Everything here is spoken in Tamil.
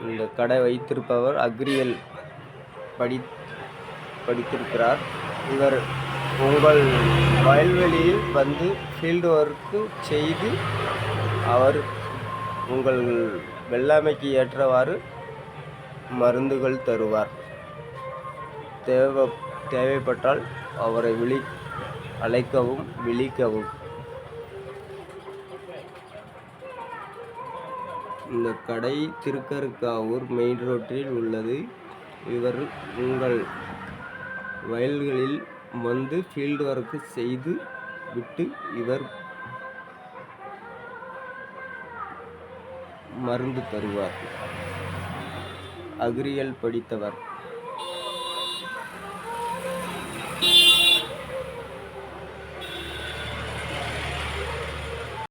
இந்த கடை வைத்திருப்பவர் அக்ரியல் படித்திருக்கிறார். இவர் உங்கள் வயல்வெளியில் வந்து ஃபீல்டு ஒர்க்கு செய்து அவர் உங்கள் வெள்ளாமைக்கு ஏற்றவாறு மருந்துகள் தருவார். தேவைப்பட்டால் அவரை அழைக்கவும் விளிக்கவும். இந்த கடை திருக்கருக்காவூர் மெயின் ரோட்டில் உள்ளது. இவர் உங்கள் வயல்களில் வந்து ஃபீல்டு ஒர்க்கு செய்து விட்டு இவர் மருந்து தருவார். அக்ரியல் படித்தவர்.